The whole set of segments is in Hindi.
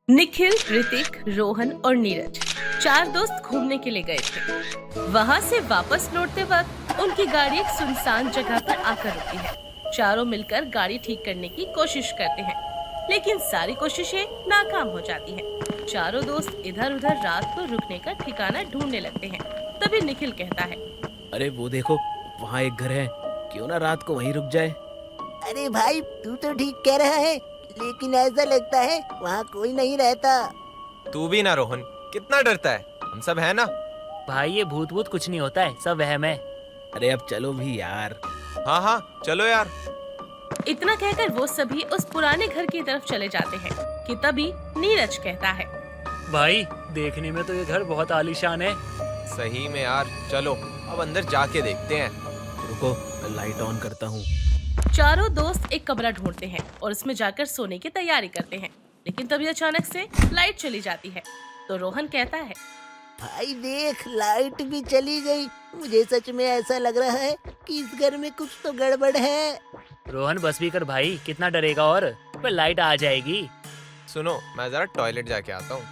निखिल, ऋतिक, रोहन और नीरज 4 दोस्त घूमने के लिए गए थे। वहाँ से वापस लौटते वक्त उनकी गाड़ी एक सुनसान जगह पर आकर रुकती है। चारों मिलकर गाड़ी ठीक करने की कोशिश करते हैं, लेकिन सारी कोशिशें नाकाम हो जाती हैं। चारों दोस्त इधर उधर रात को रुकने का ठिकाना ढूंढने लगते हैं। तभी निखिल कहता है, अरे वो देखो, वहाँ एक घर है, क्यों ना रात को वहीं रुक जाए। अरे भाई तू तो ठीक कह रहा है, लेकिन ऐसा लगता है वहाँ कोई नहीं रहता। तू भी ना रोहन, कितना डरता है, हम सब है ना। भाई ये भूत भूत कुछ नहीं होता है, सब वहम है। अरे अब चलो भी यार। हाँ हाँ चलो यार। इतना कहकर वो सभी उस पुराने घर की तरफ चले जाते हैं कि तभी नीरज कहता है, भाई देखने में तो ये घर बहुत आलीशान है। सही में यार, चलो अब अंदर जाके देखते हैं। रुको, मैं लाइट ऑन करता हूँ। चारों दोस्त एक कमरा ढूंढते हैं और उसमें जाकर सोने की तैयारी करते हैं, लेकिन तभी अचानक से लाइट चली जाती है। तो रोहन कहता है, भाई देख, लाइट भी चली गई। मुझे सच में ऐसा लग रहा है कि इस घर में कुछ तो गड़बड़ है। रोहन बस भी कर भाई, कितना डरेगा और पर लाइट आ जाएगी। सुनो, मैं जरा टॉयलेट जाके आता हूँ।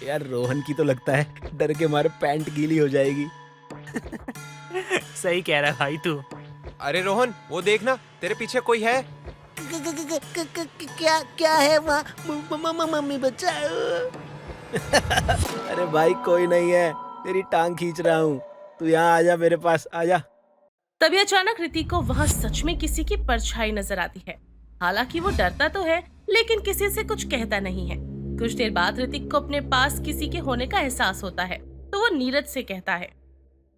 यार रोहन की तो लगता है डर के मारे पैंट गीली हो जाएगी। सही कह रहा है भाई तू। अरे रोहन, वो देखना, तेरे पीछे कोई है। क्या क्या है वहाँ? मम्मी बचाओ। अरे भाई कोई नहीं है, तेरी टांग खींच रहा हूँ, तू यहाँ आजा, मेरे पास आजा। तभी अचानक ऋतिक को वहाँ सच में किसी की परछाई नजर आती है। हालांकि वो डरता तो है, लेकिन किसी से कुछ कहता नहीं है। कुछ देर बाद ऋतिक को अपने पास किसी के होने का एहसास होता है, तो वो नीरज से कहता है,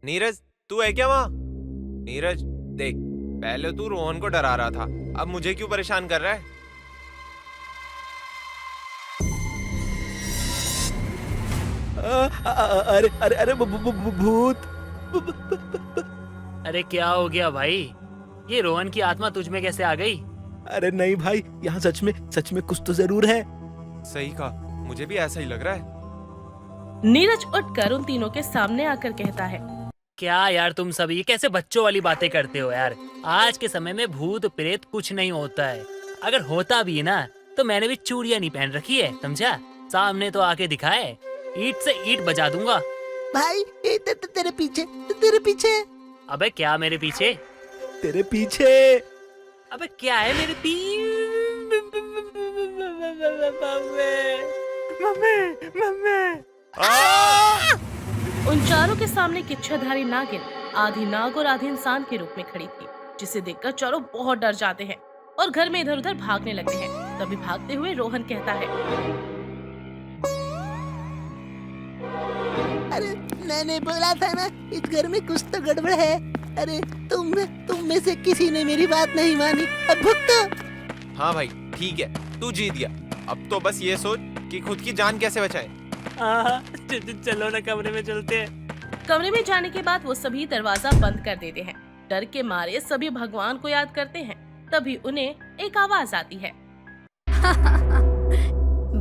नीरज, तू है क्या वहाँ? नीरज देख, पहले तू रोहन को डरा रहा था, अब मुझे क्यों परेशान कर रहा है? अरे अरे अरे भूत। अरे क्या हो गया भाई, ये रोहन की आत्मा तुझ में कैसे आ गई? अरे नहीं भाई, यहाँ सच में कुछ तो जरूर है। सही कहा, मुझे भी ऐसा ही लग रहा है। नीरज उठकर उन तीनों के सामने आकर कहता है, क्या यार तुम सब ये कैसे बच्चों वाली बातें करते हो यार। आज के समय में भूत प्रेत कुछ नहीं होता है। अगर होता भी है ना, तो मैंने भी चूड़ियां नहीं पहन रखी है, समझा। सामने तो आके दिखाए, ईंट से ईंट बजा दूंगा। भाई तेरे पीछे। अबे क्या मेरे पीछे? तेरे पीछे। अबे क्या है मेरे उन चारों के सामने एक इच्छाधारी नागिन आधी नाग और आधी इंसान के रूप में खड़ी थी, जिसे देखकर चारों बहुत डर जाते हैं और घर में इधर उधर भागने लगते हैं। तभी भागते हुए रोहन कहता है, अरे मैंने बोला था ना, इस घर में कुछ तो गड़बड़ है। अरे तुम में से किसी ने मेरी बात नहीं मानी, अब भुगतो। हाँ भाई ठीक है, तू जीत गया। अब तो बस ये सोच कि खुद की जान कैसे बचाए। चलो ना कमरे में चलते हैं। कमरे में जाने के बाद वो सभी दरवाजा बंद कर देते हैं। डर के मारे सभी भगवान को याद करते हैं। तभी उन्हें एक आवाज आती है,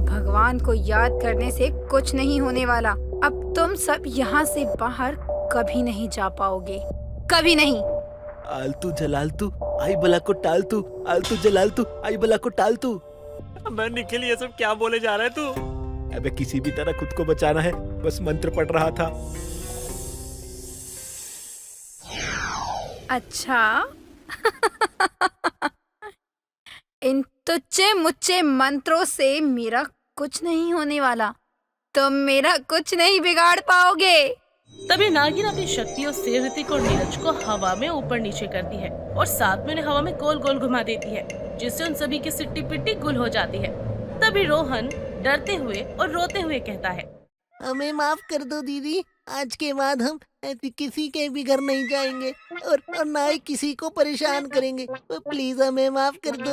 भगवान को याद करने से कुछ नहीं होने वाला। अब तुम सब यहाँ से बाहर कभी नहीं जा पाओगे, कभी नहीं। आलतू जलालतू आई बला को टालतू, आलतू जलालतू आई बला को टालतू। मैं निखिल, ये सब क्या बोले जा रहा है तू? अबे किसी भी तरह खुद को बचाना है, बस मंत्र पढ़ रहा था। अच्छा इन तुच्चे मुच्चे मंत्रों से मेरा कुछ नहीं होने वाला। तुम मेरा कुछ नहीं बिगाड़ पाओगे। तभी नागिन अपनी शक्तियों से ऋतिक और नीरज को हवा में ऊपर नीचे करती है और साथ में उन्हें हवा में गोल गोल घुमा देती है, जिससे उन सभी की सिट्टी पिट्टी गुल हो जाती है। तभी रोहन डरते हुए और रोते हुए कहता है, हमें माफ कर दो दीदी, आज के बाद हम ऐसे किसी के भी घर नहीं जाएंगे और ना ही किसी को परेशान करेंगे। प्लीज हमें माफ कर दो।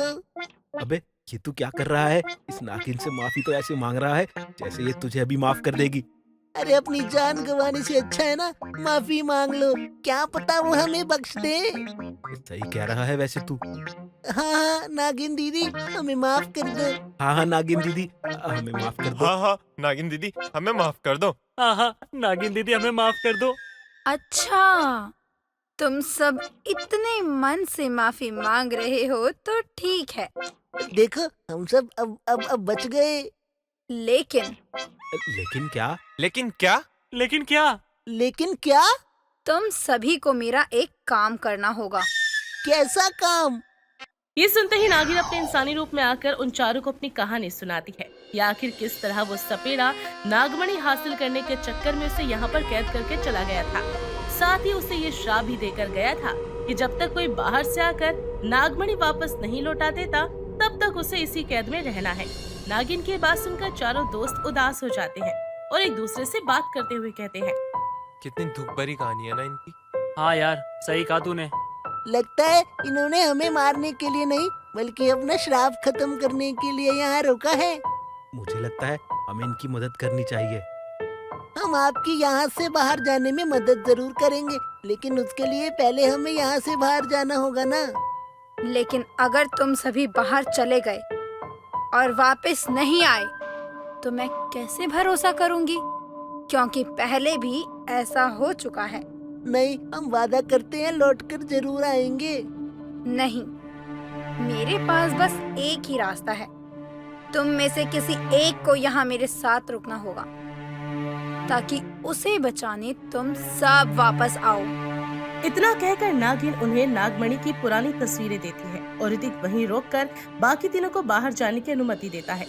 अबे ये तू क्या कर रहा है? इस नागिन से माफी तो ऐसे मांग रहा है जैसे ये तुझे अभी माफ कर देगी। अरे अपनी जान गंवाने से अच्छा है ना माफी मांग लो, क्या पता वो हमें बख्श दे। सही कह रहा है वैसे तू। हाँ नागिन दीदी, हमें माफ कर दो। हाँ नागिन दीदी, हमें माफ कर दो। हाँ नागिन दीदी, हमें माफ कर दो। हाँ नागिन दीदी, हमें माफ कर दो। अच्छा, तुम सब इतने मन से माफी मांग रहे हो तो ठीक है। देखो हम सब अब बच गए। लेकिन लेकिन क्या? लेकिन क्या? लेकिन क्या? लेकिन क्या? तुम सभी को मेरा एक काम करना होगा। कैसा काम? ये सुनते ही नागिन अपने इंसानी रूप में आकर उन चारों को अपनी कहानी सुनाती है कि आखिर किस तरह वो सपेरा नागमणि हासिल करने के चक्कर में उसे यहाँ पर कैद करके चला गया था। साथ ही उसे ये श्राप भी देकर गया था कि जब तक कोई बाहर से आकर नागमणि वापस नहीं लौटा देता तब तक उसे इसी कैद में रहना है। नागिन की बात सुनकर चारों दोस्त उदास हो जाते हैं और एक दूसरे से बात करते हुए कहते हैं, कितनी दुख भरी कहानी है ना इनकी। हाँ यार, सही कहा तूने। लगता है इन्होंने हमें मारने के लिए नहीं बल्कि अपना श्राप खत्म करने के लिए यहाँ रोका है। मुझे लगता है हमें इनकी मदद करनी चाहिए। हम आपकी यहाँ से बाहर जाने में मदद जरूर करेंगे, लेकिन उसके लिए पहले हमें यहाँ से बाहर जाना होगा ना। लेकिन अगर तुम सभी बाहर चले गए और वापस नहीं आए तो मैं कैसे भरोसा करूंगी, क्योंकि पहले भी ऐसा हो चुका है। नहीं, हम वादा करते हैं लौटकर जरूर आएंगे। नहीं, मेरे पास बस एक ही रास्ता है। तुम में से किसी एक को यहाँ मेरे साथ रुकना होगा ताकि उसे बचाने तुम सब वापस आओ। इतना कहकर नागिन उन्हें नागमणि की पुरानी तस्वीरें देती है और ऋतिक वहीं रोककर बाकी तीनों को बाहर जाने की अनुमति देता है।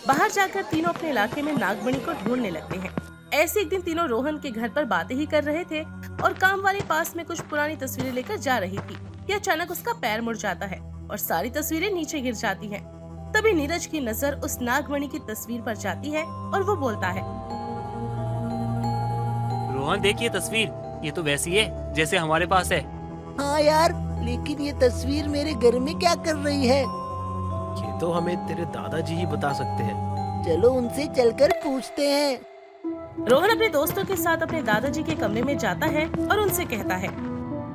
बाहर जाकर तीनों अपने इलाके में नागमणि को ढूंढने लगते हैं। ऐसे एक दिन तीनों रोहन के घर पर बातें ही कर रहे थे और काम वाले पास में कुछ पुरानी तस्वीरें लेकर जा रही थी कि अचानक उसका पैर मुड़ जाता है और सारी तस्वीरें नीचे गिर जाती हैं। तभी नीरज की नजर उस नागमणि की तस्वीर पर जाती है और वो बोलता है, रोहन देखिए तस्वीर, ये तो वैसी है जैसे हमारे पास है। हाँ यार, लेकिन ये तस्वीर मेरे घर में क्या कर रही है? ये तो हमें तेरे दादाजी ही बता सकते हैं। चलो उनसे चलकर पूछते हैं। रोहन अपने दोस्तों के साथ अपने दादाजी के कमरे में जाता है और उनसे कहता है,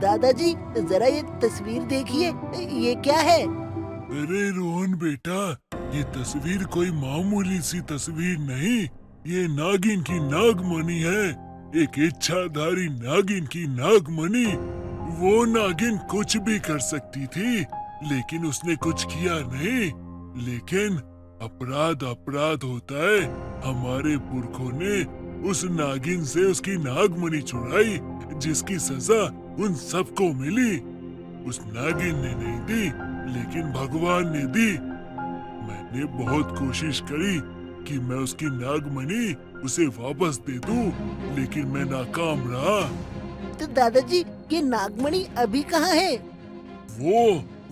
दादाजी जरा ये तस्वीर देखिए, ये क्या है? अरे रोहन बेटा, ये तस्वीर कोई मामूली सी तस्वीर नहीं, ये नागिन की नागमणि है। एक इच्छाधारी नागिन की नागमणि। वो नागिन कुछ भी कर सकती थी, लेकिन उसने कुछ किया नहीं। लेकिन अपराध अपराध होता है। हमारे पुरखों ने उस नागिन से उसकी नागमणि छुड़ाई, जिसकी सजा उन सबको मिली। उस नागिन ने नहीं दी, लेकिन भगवान ने दी। मैंने बहुत कोशिश करी कि मैं उसकी नागमणि उसे वापस दे दूं, लेकिन मैं नाकाम रहा। तो दादाजी, ये नागमणि अभी कहाँ है?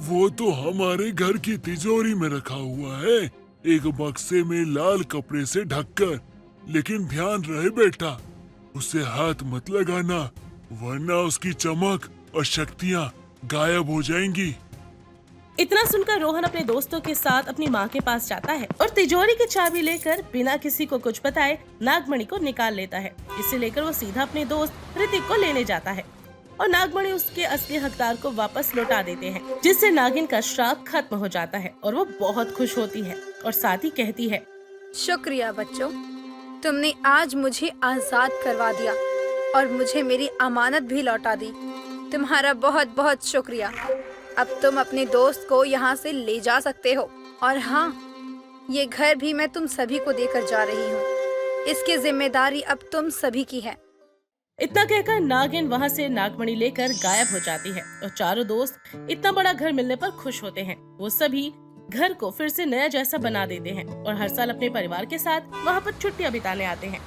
वो तो हमारे घर की तिजोरी में रखा हुआ है, एक बक्से में लाल कपड़े से ढककर। लेकिन ध्यान रहे बेटा, उसे हाथ मत लगाना, वरना उसकी चमक और शक्तियाँ गायब हो जाएंगी। इतना सुनकर रोहन अपने दोस्तों के साथ अपनी माँ के पास जाता है और तिजोरी की चाबी लेकर बिना किसी को कुछ बताए नागमणि को निकाल लेता है। इसे लेकर वो सीधा अपने दोस्त ऋतिक को लेने जाता है और नागमणि उसके असली हकदार को वापस लौटा देते हैं, जिससे नागिन का श्राप खत्म हो जाता है और वो बहुत खुश होती है और साथ ही कहती है, शुक्रिया बच्चों, तुमने आज मुझे आजाद करवा दिया और मुझे मेरी अमानत भी लौटा दी। तुम्हारा बहुत बहुत शुक्रिया। अब तुम अपने दोस्त को यहाँ से ले जा सकते हो। और हाँ, ये घर भी मैं तुम सभी को देकर जा रही हूँ। इसकी जिम्मेदारी अब तुम सभी की है। इतना कहकर नागिन वहाँ से नागमणि लेकर गायब हो जाती है और चारों दोस्त इतना बड़ा घर मिलने पर खुश होते हैं। वो सभी घर को फिर से नया जैसा बना देते हैं और हर साल अपने परिवार के साथ वहाँ पर छुट्टियाँ बिताने आते हैं।